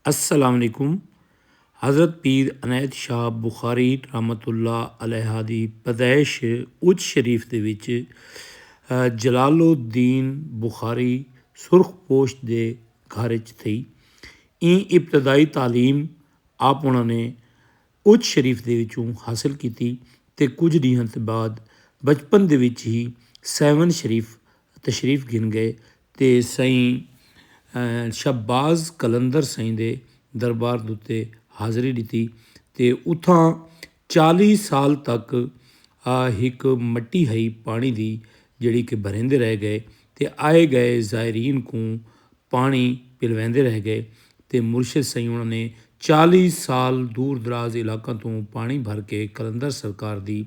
अस्सलाम वालेकुम। हज़रत पीर अनैत शाह बुखारी रहमतुल्लाह अलैहा ਦੀ ਪੈਦਾਇਸ਼ ਉਜ ਸ਼ਰੀਫ ਦੇ ਵਿੱਚ ਜਲਾਲੁਦੀਨ ਬੁਖਾਰੀ ਸੁਰਖਪੋਸ਼ ਦੇ ਘਰ ਵਿੱਚ ਥੀ। ਇਹ ਇਬਤਦਾਈ ਤਾਲੀਮ ਆਪ ਉਹਨਾਂ ਨੇ ਉਜ ਸ਼ਰੀਫ ਦੇ ਵਿੱਚੋਂ ਹਾਸਲ ਕੀਤੀ ਅਤੇ ਕੁਝ ਦਿਨਾਂ ਤੋਂ ਬਾਅਦ ਬਚਪਨ ਦੇ ਵਿੱਚ ਹੀ 7 ਸ਼ਰੀਫ ਤਸ਼ਰੀਫ ਗਿਣ ਗਏ ਅਤੇ ਸਾਈਂ ਸ਼ਹਬਾਜ਼ ਕਲੰਦਰ ਸਾਈਂ ਦੇ ਦਰਬਾਰ ਦੇ ਉੱਤੇ ਹਾਜ਼ਰੀ ਦਿੱਤੀ ਅਤੇ ਉੱਥਾਂ 40 ਸਾਲ ਤੱਕ ਇੱਕ ਮੱਟੀ ਹੈ ਪਾਣੀ ਦੀ ਜਿਹੜੀ ਕਿ ਭਰਿੰਦੇ ਰਹਿ ਗਏ ਅਤੇ ਆਏ ਗਏ ਜ਼ਾਇਰੀਨ ਨੂੰ ਪਾਣੀ ਪਿਲਵਾਉਂਦੇ ਰਹਿ ਗਏ ਅਤੇ ਮੁਰਸ਼ਿਦ ਸਾਈਂ ਉਹਨਾਂ ਨੇ 40 ਸਾਲ ਦੂਰ ਦਰਾਜ਼ ਇਲਾਕਿਆਂ ਤੋਂ ਪਾਣੀ ਭਰ ਕੇ ਕਲੰਦਰ ਸਰਕਾਰ ਦੀ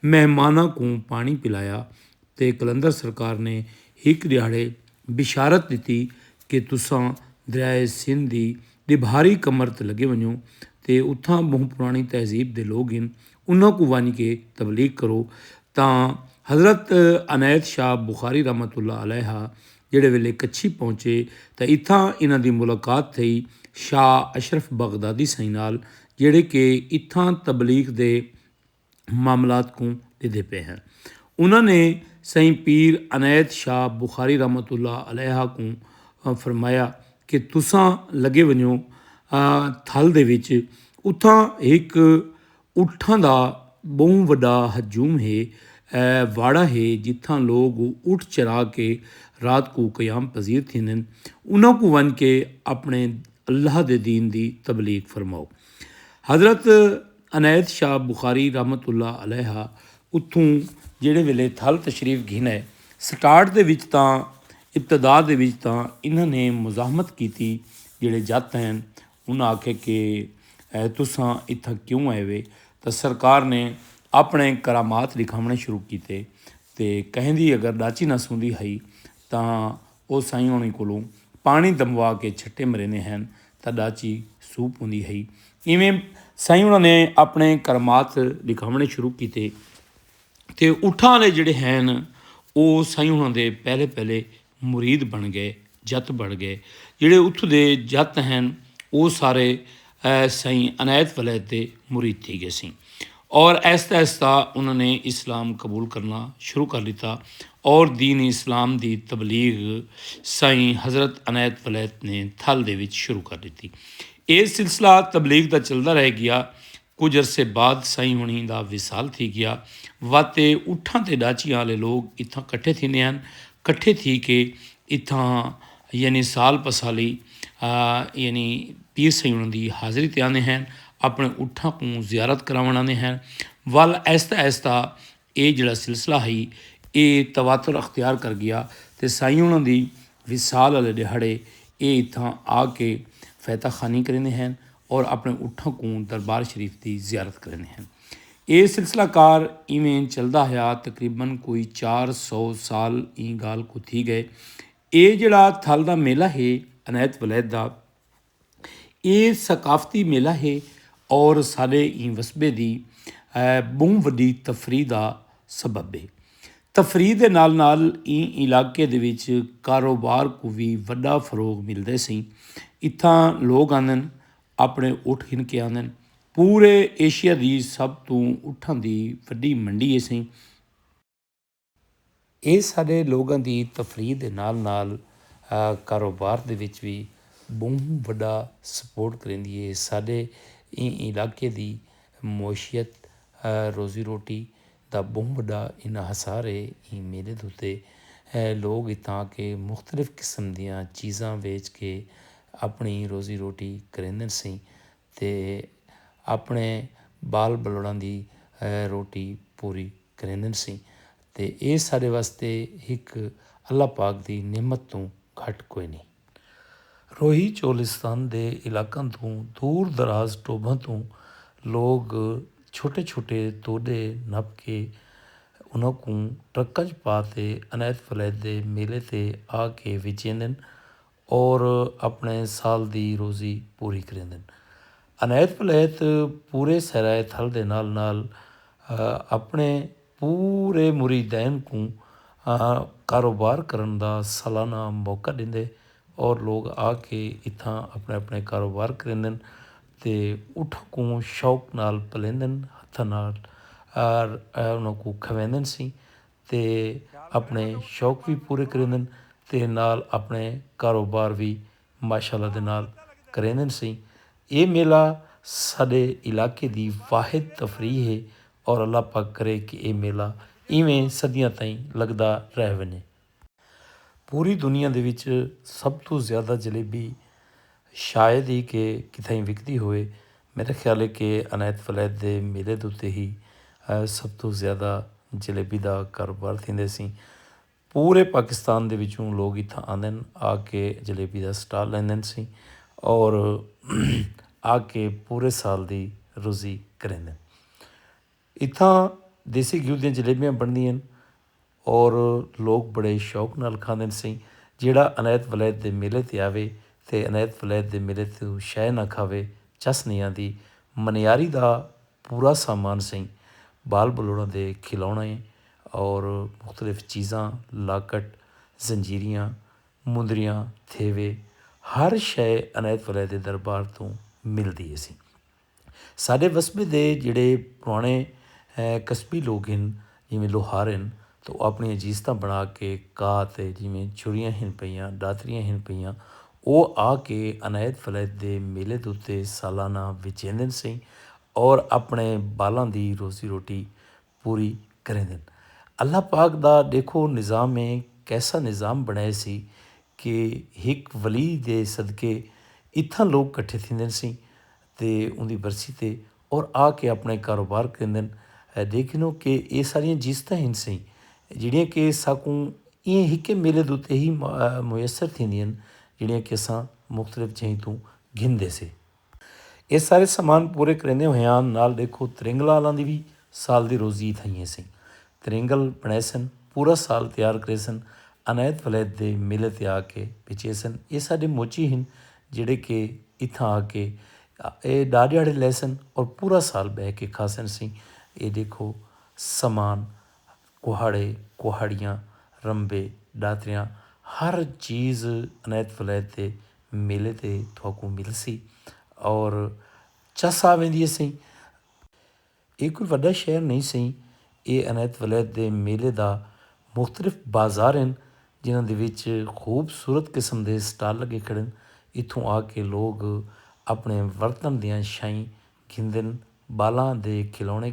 ਮਹਿਮਾਨਾਂ ਨੂੰ ਪਾਣੀ ਪਿਲਾਇਆ ਅਤੇ ਕਲੰਦਰ ਸਰਕਾਰ ਨੇ ਇੱਕ ਦਿਹਾੜੇ ਬਿਸ਼ਾਰਤ ਦਿੱਤੀ ਕਿ ਤੁਸਾਂ ਦਰਿਆਏ ਸਿੰਧ ਦੀ ਭਾਰੀ ਕਮਰ 'ਤੇ ਲੱਗੇ ਵञो ਅਤੇ ਉੱਥਾਂ ਬਹੁਤ ਪੁਰਾਣੀ ਤਹਿਜ਼ੀਬ ਦੇ ਲੋਕ ਹਨ ਉਹਨਾਂ ਕੋਲ ਵञ ਕੇ ਤਬਲੀਗ ਕਰੋ। ਤਾਂ ਹਜ਼ਰਤ ਅਨੈਤ ਸ਼ਾਹ ਬੁਖਾਰੀ ਰਹਿਮਤੁल्लाह अलैहा ਜਿਹੜੇ ਵੇਲੇ ਕੱਛੀ ਪਹੁੰਚੇ ਤਾਂ ਇੱਥਾਂ ਇਹਨਾਂ ਦੀ ਮੁਲਾਕਾਤ ਥਈ ਸ਼ਾਹ ਅਸ਼ਰਫ ਬਗਦਾਦੀ ਸਾਈਂ ਨਾਲ, ਜਿਹੜੇ ਕਿ ਇੱਥਾਂ ਤਬਲੀਗ ਦੇ ਮਾਮਲਾਤ ਨੂੰ ਲਿਦੇ ਪਏ ਹਨ। ਉਹਨਾਂ ਨੇ ਸਾਈਂ ਪੀਰ ਅਨੈਤ ਸ਼ਾਹ ਬੁਖਾਰੀ ਰਹਿਮਤੁल्लाह अलैहा ਨੂੰ ਫਰਮਾਇਆ ਕਿ ਤੁਸਾਂ ਲੱਗੇ ਵञो ਥਲ ਦੇ ਵਿੱਚ, ਉੱਥਾਂ ਇੱਕ ਊਠਾਂ ਦਾ ਬਹੁਤ ਵੱਡਾ ਹਜੂਮ ਹੈ, ਵਾੜਾ ਹੈ ਜਿੱਥਾਂ ਲੋਕ ਊਠ ਚਰਾ ਕੇ ਰਾਤ ਨੂੰ ਕਿਆਮ ਪਜ਼ੀਰ ਥੀंदे आहिनि। ਉਹਨਾਂ ਕੋਲ ਵञ ਕੇ ਆਪਣੇ ਅੱਲਾਹ ਦੇ ਦੀਨ ਦੀ ਤਬਲੀਗ ਫਰਮਾਓ। ਹਜ਼ਰਤ ਅਨੈਤ ਸ਼ਾਹ ਬੁਖਾਰੀ ਰਹਿਮਤੁल्लाह अलैहा ਉੱਥੋਂ ਜਿਹੜੇ ਵੇਲੇ ਥਲ ਤਸ਼ਰੀਫ ਗਿਣੇ, ਸਟਾਰਟ ਦੇ ਵਿੱਚ ਤਾਂ ਇਬਤਦਾ ਦੇ ਵਿੱਚ ਤਾਂ ਇਹਨਾਂ ਨੇ ਮੁਜ਼ਾਹਮਤ ਕੀਤੀ। ਜਿਹੜੇ ਜੱਟ ਹਨ ਉਹਨਾਂ ਆਖੇ ਕਿ ਤੁਸਾਂ ਇੱਥਾਂ ਕਿਉਂ ਆਏ ਵੇ, ਤਾਂ ਸਰਕਾਰ ਨੇ ਆਪਣੇ ਕਰਾਮਾਤ ਦਿਖਾਉਣੇ ਸ਼ੁਰੂ ਕੀਤੇ ਅਤੇ ਕਹਿੰਦੀ ਅਗਰ ਡਾਚੀ ਨਾ ਸੁਣਦੀ ਹੈ ਤਾਂ ਉਹ ਸਾਈਂ ਹੋਣੀ ਕੋਲੋਂ ਪਾਣੀ ਦਮਵਾ ਕੇ ਛੱਟੇ ਮਰੇਨੇ ਹਨ ਤਾਂ ਡਾਚੀ ਸੂਪ ਹੁੰਦੀ ਹੈ। ਇਵੇਂ ਸਾਈਂ ਉਹਨਾਂ ਨੇ ਆਪਣੇ ਕਰਾਮਾਤ ਦਿਖਾਉਣੇ ਸ਼ੁਰੂ ਕੀਤੇ ਅਤੇ ਊਠਾਂ ਵਾਲੇ ਜਿਹੜੇ ਹਨ ਉਹ ਸਾਈਂ ਉਹਨਾਂ ਦੇ ਪਹਿਲੇ ਮੁਰੀਦ ਬਣ ਗਏ, ਜੱਤ ਬਣ ਗਏ। ਜਿਹੜੇ ਉੱਥੋਂ ਦੇ ਜੱਤ ਹਨ ਉਹ ਸਾਰੇ ਸਾਈਂ ਅਨਾਇਤ ਵਲੈਤ ਦੇ ਮੁਰੀਦ ਥੀ ਗਏ ਸੀ ਔਰ ਆਹਿਸਤਾ ਆਹਿਸਤਾ ਉਹਨਾਂ ਨੇ ਇਸਲਾਮ ਕਬੂਲ ਕਰਨਾ ਸ਼ੁਰੂ ਕਰ ਦਿੱਤਾ ਔਰ ਦੀਨ ਇਸਲਾਮ ਦੀ ਤਬਲੀਗ ਸਾਈਂ ਹਜ਼ਰਤ ਅਨਾਇਤ ਵਲੈਤ ਨੇ ਥਲ ਦੇ ਵਿੱਚ ਸ਼ੁਰੂ ਕਰ ਦਿੱਤੀ। ਇਹ ਸਿਲਸਿਲਾ ਤਬਲੀਗ ਦਾ ਚੱਲਦਾ ਰਹਿ ਗਿਆ। ਕੁਝ ਅਰਸੇ ਬਾਅਦ ਸਾਈਂ ਹੁਣੀ ਦਾ ਵਿਸਾਲ ਥੀ ਗਿਆ। ਵਾਤੇ ਊਠਾਂ ਅਤੇ ਡਾਚੀਆਂ ਵਾਲੇ ਲੋਕ ਇੱਥਾਂ ਇਕੱਠੇ ਥੀਂਦੇ ਹਨ। ਇਕੱਠੇ ਥੀ ਕੇ ਇੱਥਾਂ ਯਾਨੀ ਸਾਲ ਪਸਾਲੀ ਯਾਨੀ ਪੀਰ ਸਾਈਂ ਉਹਨਾਂ ਦੀ ਹਾਜ਼ਰੀ 'ਤੇ ਆਉਂਦੇ ਹਨ, ਆਪਣੇ ਊਠਾਂ ਨੂੰ ਜ਼ਿਆਰਤ ਕਰਾਉਣ ਆਉਂਦੇ ਹਨ। ਵੱਲ ਆਹਿਸਤਾ ਆਹਿਸਤਾ ਇਹ ਜਿਹੜਾ ਸਿਲਸਿਲਾ ਹੈ ਇਹ ਤਵਾਤਰ ਅਖਤਿਆਰ ਕਰ ਗਿਆ ਅਤੇ ਸਾਈਂ ਉਹਨਾਂ ਦੀ ਵਿਸਾਲ ਵਾਲੇ ਦਿਹਾੜੇ ਇਹ ਇੱਥਾਂ ਆ ਕੇ ਫੈਤਾਖਾਨੀ ਕਰਿੰਦੇ ਹਨ ਔਰ ਆਪਣੇ ਊਠਾਂ ਨੂੰ ਦਰਬਾਰ ਸ਼ਰੀਫ ਦੀ ਜ਼ਿਆਰਤ ਕਰਿੰਦੇ ਹਨ। ਇਹ ਸਿਲਸਿਲਾ ਕਾਰ ਇਵੇਂ ਚੱਲਦਾ ਹੋਇਆ ਤਕਰੀਬਨ ਕੋਈ 400 ਸਾਲ ਇਹ ਗੱਲ ਕੋ ਥੀ ਗਏ। ਇਹ ਜਿਹੜਾ ਥਲ ਦਾ ਮੇਲਾ ਹੈ ਅਨਾਇਤ ਵਲੈਤ ਦਾ, ਇਹ ਸਕਾਫਤੀ ਮੇਲਾ ਹੈ ਔਰ ਸਾਡੇ ਇਹ ਵਸਬੇ ਦੀ ਬਹੁਤ ਵੱਡੀ ਤਫਰੀਹ ਦਾ ਸਬਬ ਹੈ। ਤਫਰੀਹ ਦੇ ਨਾਲ ਨਾਲ ਇਹ ਇਲਾਕੇ ਦੇ ਵਿੱਚ ਕਾਰੋਬਾਰ ਕੋ ਵੀ ਵੱਡਾ ਫਰੋਗ ਮਿਲਦੇ ਸੀ। ਇੱਥਾਂ ਲੋਕ ਆਉਂਦੇ ਨੇ, ਆਪਣੇ ਊਠ ਗਿਣ ਕੇ ਆਉਂਦੇ ਨੇ। ਪੂਰੇ ਏਸ਼ੀਆ ਦੀ ਸਭ ਤੋਂ ਊਠਾਂ ਦੀ ਵੱਡੀ ਮੰਡੀ ਹੈ ਸੀ। ਇਹ ਸਾਡੇ ਲੋਕਾਂ ਦੀ ਤਫਰੀਹ ਦੇ ਨਾਲ ਨਾਲ ਕਾਰੋਬਾਰ ਦੇ ਵਿੱਚ ਵੀ ਬਹੁਤ ਵੱਡਾ ਸਪੋਰਟ ਕਰਿੰਦੀ ਹੈ। ਸਾਡੇ ਇਹ ਇਲਾਕੇ ਦੀ ਮੁਆਸ਼ੀਅਤ ਰੋਜ਼ੀ ਰੋਟੀ ਦਾ ਬਹੁਤ ਵੱਡਾ ਇਨਹਸਾਰ ਹੈ। ਇਹ ਮੇਲੇ ਦੇ ਉੱਤੇ ਲੋਕ ਇੱਥਾਂ ਆ ਕੇ ਮੁਖਤਲਿਫ ਕਿਸਮ ਦੀਆਂ ਚੀਜ਼ਾਂ ਵੇਚ ਕੇ ਆਪਣੀ ਰੋਜ਼ੀ ਰੋਟੀ ਕਰਿੰਦੇ ਸੀ ਅਤੇ ਆਪਣੇ ਬਾਲ ਬਲੋੜਾਂ ਦੀ ਰੋਟੀ ਪੂਰੀ ਕਰਿੰਦੇ ਸੀ ਅਤੇ ਇਹ ਸਾਡੇ ਵਾਸਤੇ ਇੱਕ ਅੱਲਾਹ ਪਾਕ ਦੀ ਨਿਅਮਤ ਤੋਂ ਘੱਟ ਕੋਈ ਨਹੀਂ। ਰੋਹੀ ਚੋਲਿਸਤਾਨ ਦੇ ਇਲਾਕਿਆਂ ਤੋਂ ਦੂਰ ਦਰਾਜ਼ ਟੋਭਾਂ ਤੋਂ ਲੋਕ ਛੋਟੇ ਛੋਟੇ ਤੋਡੇ ਨੱਪ ਕੇ ਉਹਨਾਂ ਨੂੰ ਟਰੱਕਾਂ 'ਚ ਪਾ ਕੇ ਅਨਾਇਤ ਵਲੈਤ ਦੇ ਮੇਲੇ 'ਤੇ ਆ ਕੇ ਵੇਚਦੇ ਨੇ ਔਰ ਆਪਣੇ ਸਾਲ ਦੀ ਰੋਜ਼ੀ ਪੂਰੀ ਕਰਿੰਦੇ ਨੇ। ਅਨਾਇਤ ਵਲੈਤ ਪੂਰੇ ਸਰਾਏ ਥਲ ਦੇ ਨਾਲ ਨਾਲ ਆਪਣੇ ਪੂਰੇ ਮੁਰੀदैन ਨੂੰ ਕਾਰੋਬਾਰ ਕਰਨ ਦਾ ਸਾਲਾਨਾ ਮੌਕਾ ਦਿੰਦੇ और लोग आके इत्थां अपने अपने कारोबार करेंदे न ते उठ को शौक नाल पलेंदे न हत्थां नाल उन्हां को खवेंदे न सी ते अपने शौक भी पूरे करेंदे न ते नाल अपने कारोबार भी माशाअल्लाह दे नाल करेंदे न सी। ये मेला साडे इलाके दी वाहिद तफरीह है और अल्लाह पाक करे कि ये मेला इवें सदियां ताईं लगदा रह वञे। पूरी दुनिया ਦੇ ਵਿੱਚ ਸਭ ਤੋਂ ਜ਼ਿਆਦਾ ਜਲੇਬੀ ਸ਼ਾਇਦ ਹੀ ਕਿ ਕਿਤੇ ਵਿਕਦੀ ਹੋਵੇ। ਮੇਰੇ ਖਿਆਲ ਹੈ ਕਿ ਅਨਾਇਤ ਵਲੈਤ ਦੇ ਮੇਲੇ ਦੇ ਉੱਤੇ ਹੀ ਸਭ ਤੋਂ ਜ਼ਿਆਦਾ ਜਲੇਬੀ ਦਾ ਕਾਰੋਬਾਰ ਥੀਂਦੇ ਸੀ। ਪੂਰੇ ਪਾਕਿਸਤਾਨ ਦੇ ਵਿੱਚੋਂ ਲੋਕ ਇੱਥਾਂ ਆਉਂਦੇ ਨੇ ਆ ਕੇ ਜਲੇਬੀ ਦਾ ਸਟਾਲ ਲੈਂਦੇ ਨੇ ਸੀ ਔਰ ਆ ਕੇ ਪੂਰੇ ਸਾਲ ਦੀ ਰੋਜ਼ੀ ਕਰਿੰਦੇ। ਇੱਥਾਂ ਦੇਸੀ ਘਿਓ ਦੀਆਂ ਜਲੇਬੀਆਂ ਬਣਦੀਆਂ ਔਰ ਲੋਕ ਬੜੇ ਸ਼ੌਕ ਨਾਲ ਖਾਂਦੇ ਸੀ। ਜਿਹੜਾ ਅਨਾਇਤ ਵਲੈਤ ਦੇ ਮੇਲੇ 'ਤੇ ਆਵੇ ਅਤੇ ਅਨਾਇਤ ਵਲੈਤ ਦੇ ਮੇਲੇ ਤੋਂ ਸ਼ੈ ਨਾ ਖਾਵੇ ਚੱਸ ਨਹੀਂ ਆਉਂਦੀ। ਮਨਿਆਰੀ ਦਾ ਪੂਰਾ ਸਾਮਾਨ ਸੀ, ਬਾਲ ਬਲੋੜਾਂ ਦੇ ਖਿਲੌਣੇ ਔਰ ਮੁਖਤਲਿਫ ਚੀਜ਼ਾਂ, ਲਾਕਟ, ਜ਼ੰਜੀਰੀਆਂ, ਮੁੰਦਰੀਆਂ, ਥੇਵੇ, ਹਰ ਸ਼ੈ ਅਨਾਇਤ ਵਲੈਤ ਦੇ ਦਰਬਾਰ ਤੋਂ ਮਿਲਦੀ ਸੀ। ਸਾਡੇ ਵਸਬੇ ਦੇ ਜਿਹੜੇ ਪੁਰਾਣੇ ਕਸਬੀ ਲੋਕ ਹਨ ਜਿਵੇਂ ਲੁਹਾਰ ਹਨ ਤਾਂ ਉਹ ਆਪਣੀਆਂ ਜੀਸਤਾਂ ਬਣਾ ਕੇ ਘਾਹ 'ਤੇ ਜਿਵੇਂ ਛੁਰੀਆਂ ਹਨ ਪਈਆਂ, ਦਾਤਰੀਆਂ ਹਨ ਪਈਆਂ, ਉਹ ਆ ਕੇ ਅਨਾਇਤ ਵਲੈਤ ਦੇ ਮੇਲੇ ਦੇ ਉੱਤੇ ਸਾਲਾਨਾ ਵੇਚੇਂਦੇ ਸੀ ਔਰ ਆਪਣੇ ਬਾਲਾਂ ਦੀ ਰੋਜ਼ੀ ਰੋਟੀ ਪੂਰੀ ਕਰਿੰਦੇ। ਅੱਲਾਹ ਪਾਕ ਦਾ ਦੇਖੋ ਨਿਜ਼ਾਮ ਹੈ, ਕੈਸਾ ਨਿਜ਼ਾਮ ਬਣਾਇਆ ਸੀ ਕਿ ਇੱਕ ਵਲੀ ਦੇ ਸਦਕੇ ਇੱਥਾਂ ਲੋਕ ਇਕੱਠੇ ਥੀਂਦੇ ਸੀ ਅਤੇ ਉਹਦੀ ਬਰਸੀ 'ਤੇ ਔਰ ਆ ਕੇ ਆਪਣੇ ਕਾਰੋਬਾਰ ਕਰਿੰਦੇ। ਦੇਖੋ ਕਿ ਇਹ ਸਾਰੀਆਂ ਜੀਸਤਾਂ ਹਨ ਸੀ ਜਿਹੜੀਆਂ ਕਿ ਸਾਕੂੰ ਇਹ हिके मेले ਦੇ ਉੱਤੇ ਹੀ ਮੁਯੱਸਰ ਥੀਂਦੀਆਂ ਜਿਹੜੀਆਂ ਕਿ ਅਸਾਂ ਮੁਖਤਲਿਫ ਜਹੀਂ ਤੋਂ ਘਿੰਦੇ ਸੀ। ਇਹ ਸਾਰੇ ਸਮਾਨ ਪੂਰੇ ਕਰਿੰਦੇ ਹੋਇਆਂ ਨਾਲ ਦੇਖੋ ਤਰਿੰਗਲਾਂ ਵਾਲਾਂ ਦੀ ਵੀ ਸਾਲ ਦੀ ਰੋਜ਼ੀ ਥਾਈਆਂ ਸੀ। ਤਰਿੰਗਲ ਬਣਾਏ ਸਨ, ਪੂਰਾ ਸਾਲ ਤਿਆਰ ਕਰੇ ਸਨ, ਅਨਾਇਤ ਵਲੈਤ ਦੇ ਮੇਲੇ 'ਤੇ ਆ ਕੇ ਵੇਚੇ ਸਨ। ਇਹ ਸਾਡੇ ਮੋਚੀ ਹਨ ਜਿਹੜੇ ਕਿ ਇੱਥਾਂ ਆ ਕੇ ਇਹ ਡਾ ਦਿਹਾੜੇ ਲੈ ਸਨ ਔਰ ਪੂਰਾ ਸਾਲ ਬਹਿ ਕੇ ਖਾ ਸਨ ਸੀ। ਇਹ ਦੇਖੋ ਸਮਾਨ ਕੁਹਾੜੇ, ਕੁਹਾੜੀਆਂ, ਰੰਬੇ, ਦਾਤਰੀਆਂ, ਹਰ ਚੀਜ਼ ਅਨਾਇਤ ਵਲੈਤ ਦੇ ਮੇਲੇ 'ਤੇ ਤੁਹਾਨੂੰ ਮਿਲ ਸੀ ਔਰ ਚੱਸ ਆ वेंदी ਸੀ। ਇਹ ਕੋਈ ਵੱਡਾ ਸ਼ਹਿਰ ਨਹੀਂ ਸੀ। ਇਹ ਅਨਾਇਤ ਵਲੈਤ ਦੇ ਮੇਲੇ ਦਾ ਮੁਖਤਲਿਫ ਬਾਜ਼ਾਰ ਹਨ ਜਿਨ੍ਹਾਂ ਦੇ ਵਿੱਚ ਖੂਬਸੂਰਤ ਕਿਸਮ ਦੇ ਸਟਾਲ ਲੱਗੇ ਖੜ੍ਹੇ ਹਨ। ਇੱਥੋਂ ਆ ਕੇ ਲੋਕ ਆਪਣੇ ਵਰਤਣ ਦੀਆਂ ਸ਼ਾਈਂ ਘਿੰਦੇ, ਬਾਲਾਂ ਦੇ ਖਿਲੌਣੇ